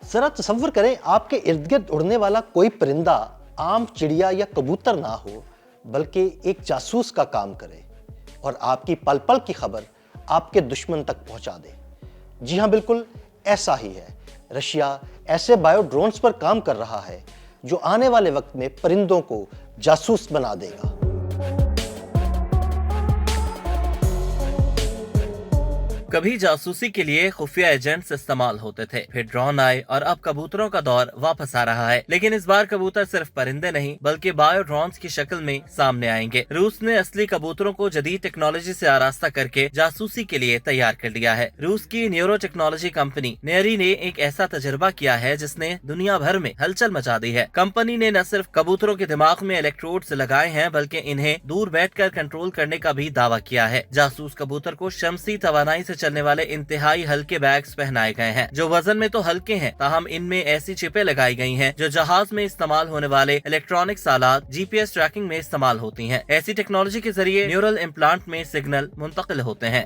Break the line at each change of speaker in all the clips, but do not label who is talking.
जरा तसव्वुर करें आपके इर्द गिर्द उड़ने वाला कोई परिंदा आम चिड़िया या कबूतर ना हो, बल्कि एक जासूस का काम करे और आपकी पल पल की खबर आपके दुश्मन तक पहुंचा दे। जी हां, बिल्कुल ऐसा ही है। रशिया ऐसे बायो ड्रोन्स पर काम कर रहा है जो आने वाले वक्त में परिंदों को जासूस बना देगा।
कभी जासूसी के लिए खुफिया एजेंट्स इस्तेमाल होते थे, फिर ड्रोन आए और अब कबूतरों का दौर वापस आ रहा है। लेकिन इस बार कबूतर सिर्फ परिंदे नहीं बल्कि बायो ड्रोन्स की शक्ल में सामने आएंगे। रूस ने असली कबूतरों को जदीद टेक्नोलॉजी से आरास्ता करके जासूसी के लिए तैयार कर लिया है। रूस की न्यूरो टेक्नोलॉजी कंपनी नेरी ने एक ऐसा तजुर्बा किया है जिसने दुनिया भर में हलचल मचा दी है। कंपनी ने न सिर्फ कबूतरों के दिमाग में इलेक्ट्रोड्स लगाए हैं बल्कि इन्हें दूर बैठकर कंट्रोल करने का भी दावा किया है। जासूस कबूतर को शमसी तवानाई से चलने वाले इंतहाई हल्के बैग्स पहनाए गए हैं जो वजन में तो हल्के हैं, ताहम इनमें ऐसी चिपें लगाई गई हैं जो जहाज में इस्तेमाल होने वाले इलेक्ट्रॉनिक्स आलात जीपीएस ट्रैकिंग में इस्तेमाल होती हैं। ऐसी टेक्नोलॉजी के जरिए न्यूरल इम्प्लांट में सिग्नल मुंतकिल होते हैं।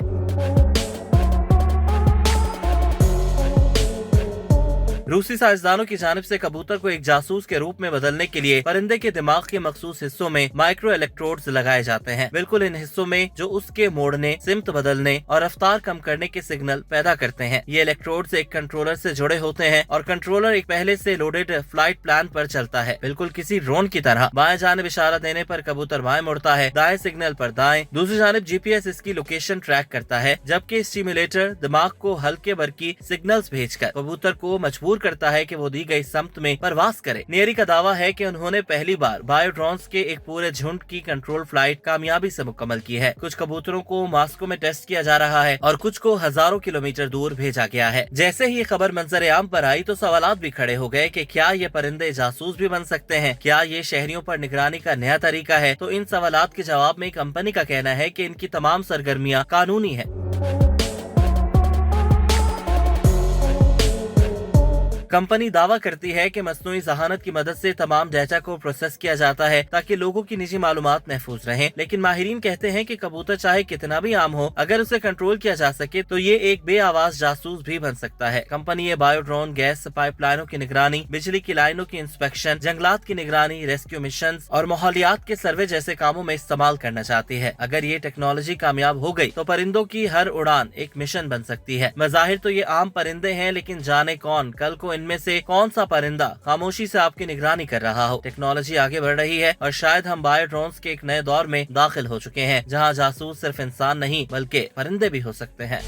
रूसी साइंसदानों की जानिब से कबूतर को एक जासूस के रूप में बदलने के लिए परिंदे के दिमाग के मखसूस हिस्सों में माइक्रो इलेक्ट्रोड्स लगाए जाते हैं। बिल्कुल इन हिस्सों में जो उसके मोड़ने, सिमत बदलने और रफ्तार कम करने के सिग्नल पैदा करते हैं। ये इलेक्ट्रोड्स एक कंट्रोलर से जुड़े होते हैं और कंट्रोलर एक पहले से लोडेड फ्लाइट प्लान पर चलता है, बिल्कुल किसी ड्रोन की तरह। बाएं जानिब इशारा देने पर कबूतर बाएं मुड़ता है, दाएं सिग्नल पर दाएं। दूसरी जानिब जीपीएस इसकी लोकेशन ट्रैक करता है, जबकि स्टिम्युलेटर दिमाग को हल्के बरकी सिग्नल्स भेजकर कबूतर को मजबूर करता है कि वो दी गई समत में परवास करे। नेरी का दावा है कि उन्होंने पहली बार बायो ड्रोन्स के एक पूरे झुंड की कंट्रोल फ्लाइट कामयाबी से मुकम्मल की है। कुछ कबूतरों को मॉस्को में टेस्ट किया जा रहा है और कुछ को हजारों किलोमीटर दूर भेजा गया है। जैसे ही ये खबर मंजर आम पर आई तो सवालात भी खड़े हो गए कि क्या ये परिंदे जासूस भी बन सकते हैं, क्या ये शहरियों पर निगरानी का नया तरीका है। तो इन सवालात के जवाब में कंपनी का कहना है कि इनकी तमाम सरगर्मियां कानूनी है। कंपनी दावा करती है कि मसनूई ज़हानत की मदद से तमाम डेटा को प्रोसेस किया जाता है ताकि लोगों की निजी मालूमात महफूज रहें। लेकिन माहिरीन कहते हैं कि कबूतर चाहे कितना भी आम हो, अगर उसे कंट्रोल किया जा सके तो ये एक बेआवाज जासूस भी बन सकता है। कंपनी ये बायो ड्रोन गैस पाइपलाइनों की निगरानी, बिजली की लाइनों की इंस्पेक्शन, जंगलात की निगरानी, रेस्क्यू मिशन और माहौलियात के सर्वे जैसे कामों में इस्तेमाल करना चाहती है। अगर ये टेक्नोलॉजी कामयाब हो गई तो परिंदों की हर उड़ान एक मिशन बन सकती है। मज़ाहिर तो ये आम परिंदे हैं, लेकिन जाने कौन कल को इनमें से कौन सा परिंदा खामोशी से आपकी निगरानी कर रहा हो। टेक्नोलॉजी आगे बढ़ रही है और शायद हम बायो ड्रोन्स के एक नए दौर में दाखिल हो चुके हैं, जहां जासूस सिर्फ इंसान नहीं बल्कि परिंदे भी हो सकते हैं।